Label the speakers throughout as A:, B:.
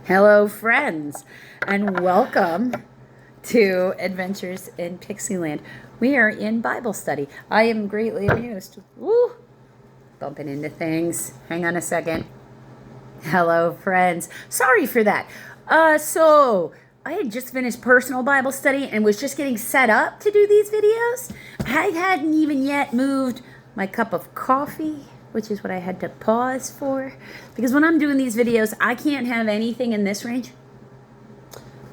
A: Hello, friends, and welcome to Adventures in Pixieland. We are in Bible study. I am greatly amused. Woo! Bumping into things. Hang on a second. Hello, friends. Sorry for that. So I had just finished personal Bible study and was just getting set up to do these videos. I hadn't even yet moved my cup of coffee, which is what I had to pause for. Because when I'm doing these videos, I can't have anything in this range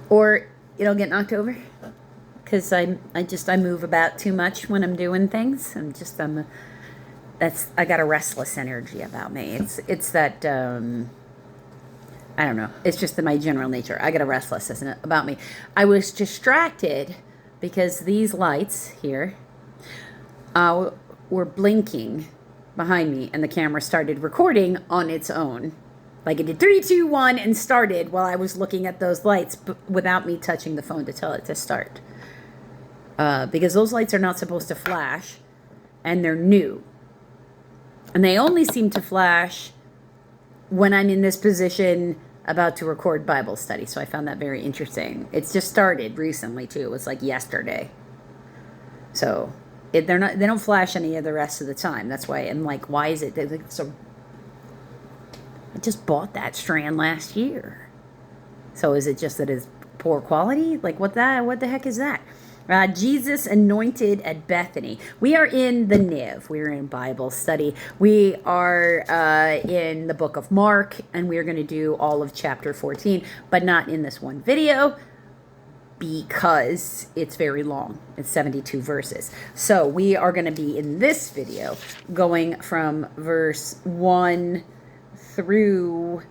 A: or it'll get knocked over. Because I move about too much when I'm doing things. I got a restless energy about me. It's that, I don't know. It's just my general nature. I got a restlessness about me. I was distracted because these lights here were blinking behind me, and the camera started recording on its own. Like it did 3, 2, 1 and started while I was looking at those lights without me touching the phone to tell it to start. Because those lights are not supposed to flash, and they're new. And they only seem to flash when I'm in this position about to record Bible study. So I found that very interesting. It's just started recently too. It was like yesterday. So they don't flash any of the rest of the time. That's why I'm like, why is it so? I just bought that strand last year. So is it just that it's poor quality? Like what the heck is that? Jesus anointed at Bethany. We are in the NIV. We are in Bible study. We are in the book of Mark, and we are going to do all of chapter 14, but not in this one video because it's very long. It's 72 verses. So we are going to be in this video going from verse 1 through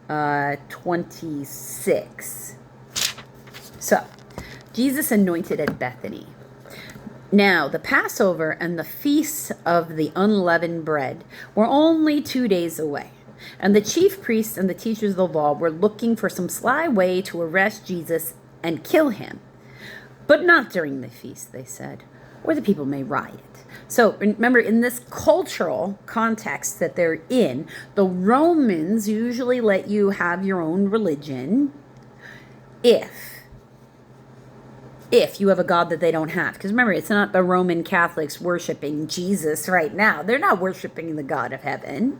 A: 26. So, Jesus anointed at Bethany. Now, the Passover and the feast of the unleavened bread were only 2 days away, and the chief priests and the teachers of the law were looking for some sly way to arrest Jesus and kill him. But not during the feast, they said, or the people may riot. So remember, in this cultural context that they're in, the Romans usually let you have your own religion if you have a God that they don't have. Because remember, it's not the Roman Catholics worshiping Jesus right now. They're not worshiping the God of heaven.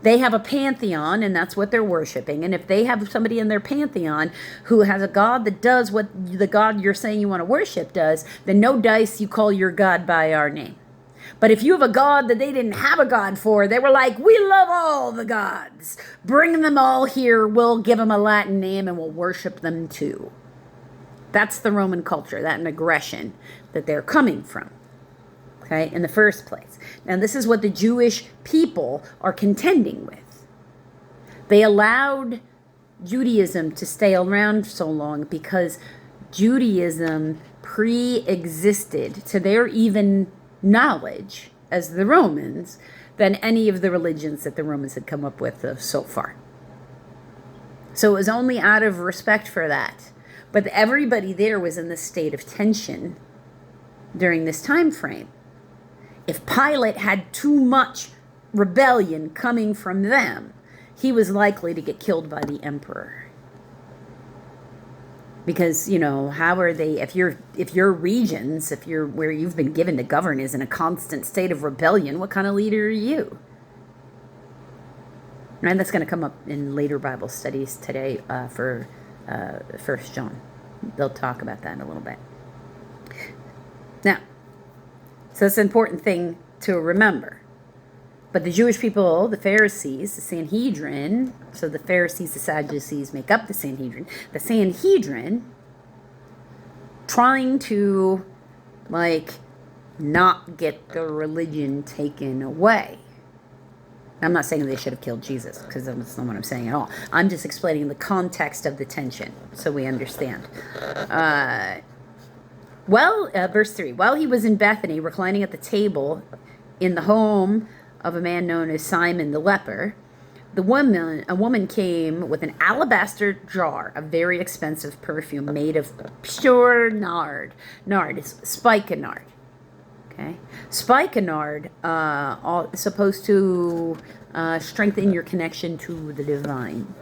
A: They have a pantheon, and that's what they're worshiping. And if they have somebody in their pantheon who has a God that does what the God you're saying you want to worship does, then no dice, you call your God by our name. But if you have a God that they didn't have a God for, they were like, we love all the gods. Bring them all here. We'll give them a Latin name, and we'll worship them too. That's the Roman culture, that an aggression that they're coming from, okay, in the first place. Now, this is what the Jewish people are contending with. They allowed Judaism to stay around so long because Judaism pre-existed to their even knowledge as the Romans than any of the religions that the Romans had come up with so far. So it was only out of respect for that. But everybody there was in this state of tension during this time frame. If Pilate had too much rebellion coming from them, he was likely to get killed by the emperor. Because, how are they, if your regions, where you've been given to govern is in a constant state of rebellion, what kind of leader are you? And that's going to come up in later Bible studies today for 1 John. They'll talk about that in a little bit. Now, so it's an important thing to remember. But the Jewish people, the Pharisees, the Sanhedrin, so the Pharisees, the Sadducees make up the Sanhedrin. The Sanhedrin, trying to, not get the religion taken away. I'm not saying they should have killed Jesus, because that's not what I'm saying at all. I'm just explaining the context of the tension, so we understand. Verse 3. While he was in Bethany, reclining at the table in the home of a man known as Simon the leper, a woman came with an alabaster jar of very expensive perfume made of pure nard. Nard is spikenard. Okay, spikenard is supposed to strengthen your connection to the divine.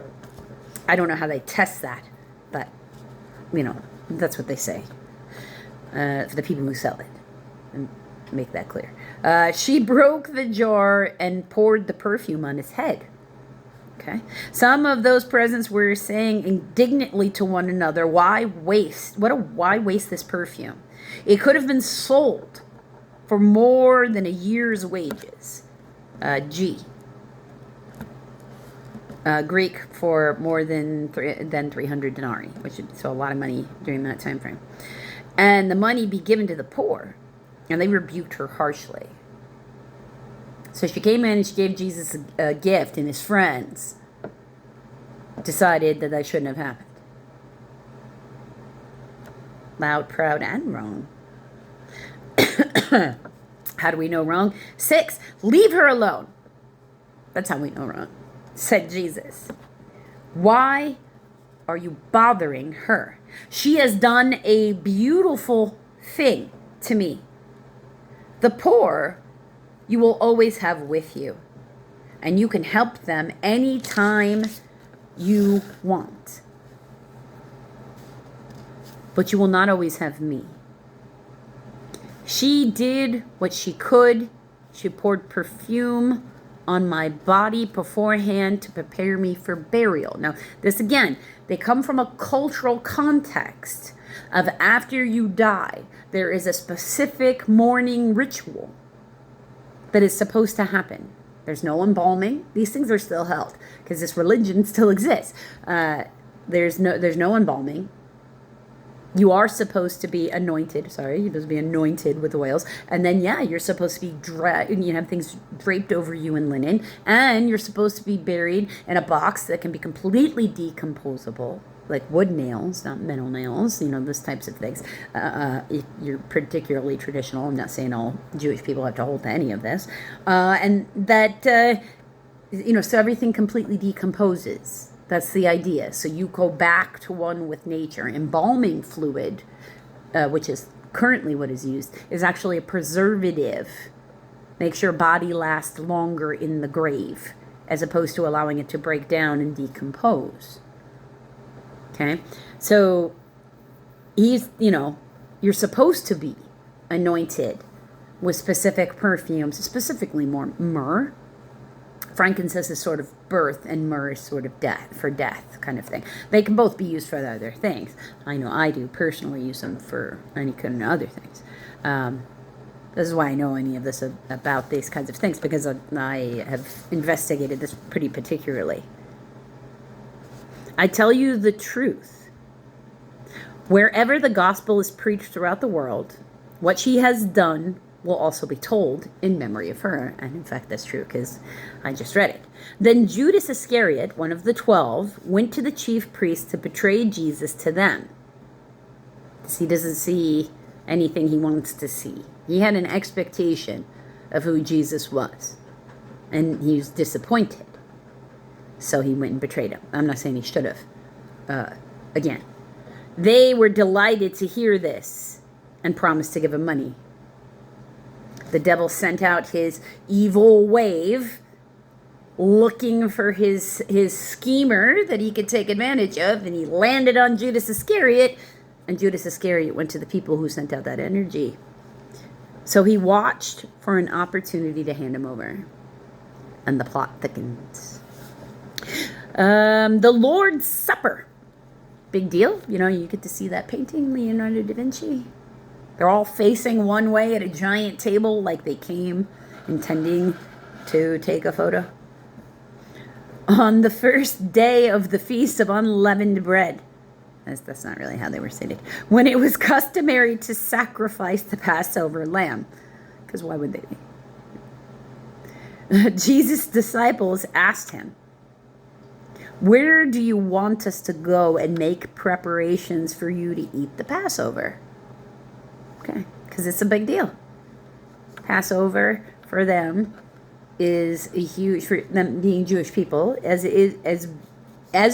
A: I don't know how they test that, but, that's what they say for the people who sell it. And make that clear. She broke the jar and poured the perfume on his head. Okay. Some of those presents were saying indignantly to one another, why waste this perfume? It could have been sold for more than a year's wages. Greek for more than 300 denarii, which is so a lot of money during that time frame. And the money be given to the poor. And they rebuked her harshly. So she came in and she gave Jesus a gift, and his friends decided that shouldn't have happened. Loud, proud, and wrong. How do we know wrong? 6, leave her alone. That's how we know wrong, said Jesus. Why are you bothering her? She has done a beautiful thing to me. The poor you will always have with you, and you can help them anytime you want. But you will not always have me. She did what she could. She poured perfume on my body beforehand to prepare me for burial. Now, this again, they come from a cultural context of after you die, there is a specific mourning ritual that is supposed to happen. There's no embalming. These things are still held because this religion still exists. There's no embalming. You are supposed to be anointed. You're supposed to be anointed with oils. And then, you're supposed to be you have things draped over you in linen. And you're supposed to be buried in a box that can be completely decomposable, like wood nails, not metal nails, those types of things. If you're particularly traditional, I'm not saying all Jewish people have to hold to any of this. And that, so everything completely decomposes. That's the idea. So you go back to one with nature. Embalming fluid, which is currently what is used, is actually a preservative. Makes your body last longer in the grave, as opposed to allowing it to break down and decompose. Okay? So you're supposed to be anointed with specific perfumes, specifically more myrrh. Frankincense is sort of birth, and myrrh is sort of death kind of thing. They can both be used for other things. I know I do personally use them for any kind of other things. This is why I know any of this about these kinds of things, because I have investigated this pretty particularly. I tell you the truth. Wherever the gospel is preached throughout the world, what she has done will also be told in memory of her. And in fact, that's true because I just read it. Then Judas Iscariot, one of the 12, went to the chief priests to betray Jesus to them. He doesn't see anything he wants to see. He had an expectation of who Jesus was, and he was disappointed. So he went and betrayed him. I'm not saying he should have. Again, they were delighted to hear this and promised to give him money. The devil sent out his evil wave, looking for his schemer that he could take advantage of, and he landed on Judas Iscariot, and Judas Iscariot went to the people who sent out that energy. So he watched for an opportunity to hand him over, and the plot thickens. The Lord's Supper. Big deal. You get to see that painting, Leonardo da Vinci. They're all facing one way at a giant table like they came intending to take a photo. On the first day of the Feast of Unleavened Bread. That's not really how they were stated. When it was customary to sacrifice the Passover lamb. Because why would they? Jesus' disciples asked him, "Where do you want us to go and make preparations for you to eat the Passover?" Okay, because it's a big deal. Passover for them is a huge, for them being Jewish people, as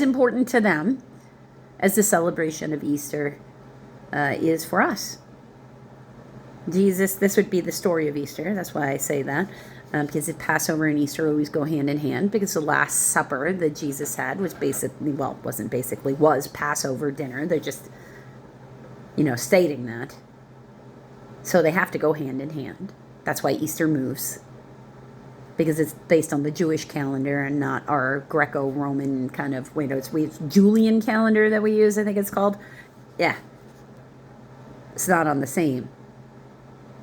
A: important to them as the celebration of Easter is for us. Jesus, this would be the story of Easter. That's why I say that. because Passover and Easter always go hand in hand, because the Last Supper that Jesus had was was Passover dinner. They're just, stating that. So they have to go hand in hand. That's why Easter moves, because it's based on the Jewish calendar and not our Greco-Roman kind of, it's Julian calendar that we use, I think it's called. Yeah. It's not on the same.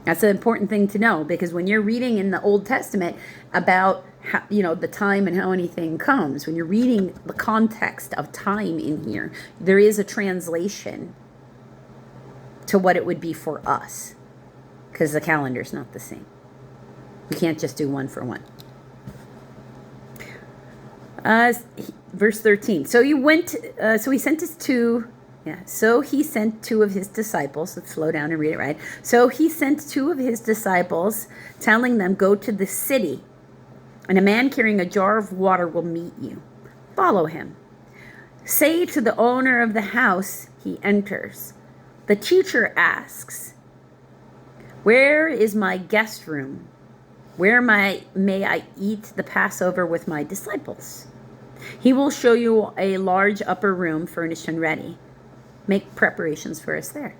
A: That's an important thing to know, because when you're reading in the Old Testament about how, the time and how anything comes, when you're reading the context of time in here, there is a translation to what it would be for us, because the calendar's not the same. You can't just do one for one. Verse 13. So he sent two of his disciples. Let's slow down and read it right. So he sent two of his disciples, telling them, "Go to the city, and a man carrying a jar of water will meet you. Follow him. Say to the owner of the house he enters, 'The teacher asks, where is my guest room? Where may I eat the Passover with my disciples?' He will show you a large upper room furnished and ready. Make preparations for us there."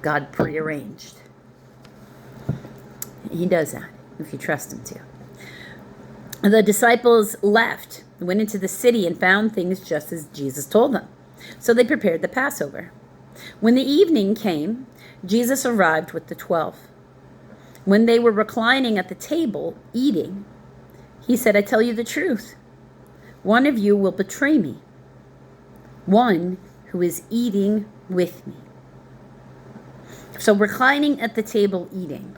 A: God prearranged. He does that if you trust him to. The disciples left, went into the city, and found things just as Jesus told them. So they prepared the Passover. When the evening came, Jesus arrived with the 12. When they were reclining at the table, eating, he said, "I tell you the truth. One of you will betray me, one who is eating with me." So reclining at the table eating.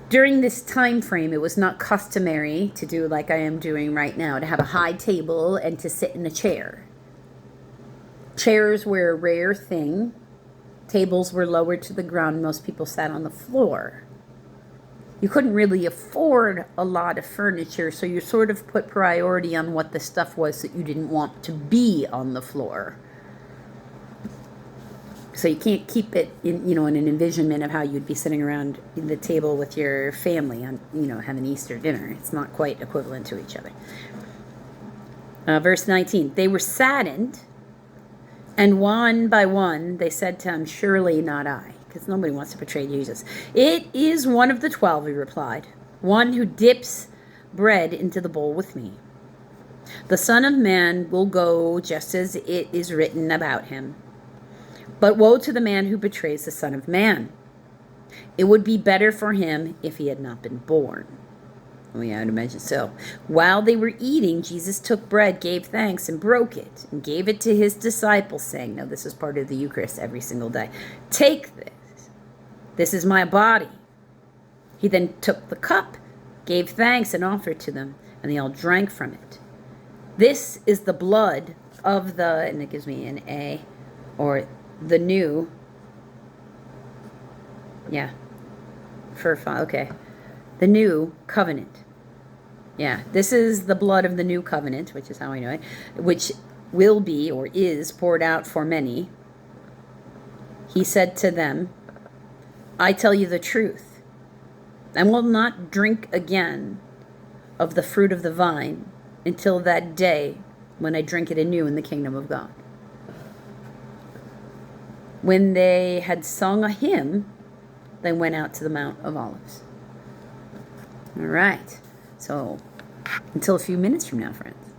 A: During this time frame, it was not customary to do like I am doing right now, to have a high table and to sit in a chair. Chairs were a rare thing. Tables were lowered to the ground. Most people sat on the floor. You couldn't really afford a lot of furniture, so you sort of put priority on what the stuff was that you didn't want to be on the floor. So you can't keep it in, in an envisionment of how you'd be sitting around the table with your family on, having Easter dinner. It's not quite equivalent to each other. Verse 19, they were saddened, and one by one they said to him, "Surely not I," because nobody wants to betray Jesus. "It is one of the 12, he replied, "one who dips bread into the bowl with me. The Son of Man will go just as it is written about him. But woe to the man who betrays the Son of Man. It would be better for him if he had not been born." Oh, yeah, I'd imagine so. While they were eating, Jesus took bread, gave thanks, and broke it, and gave it to his disciples, saying, now this is part of the Eucharist every single day, "Take this. This is my body." He then took the cup, gave thanks, and offered to them, and they all drank from it. "This is the blood of the," and it gives me an A, or the new, the new covenant. Yeah, this is the blood of the new covenant, which is how I know it, which will be or is poured out for many. He said to them, "I tell you the truth, I will not drink again of the fruit of the vine until that day when I drink it anew in the kingdom of God." When they had sung a hymn, they went out to the Mount of Olives. All right. So, until a few minutes from now, friends.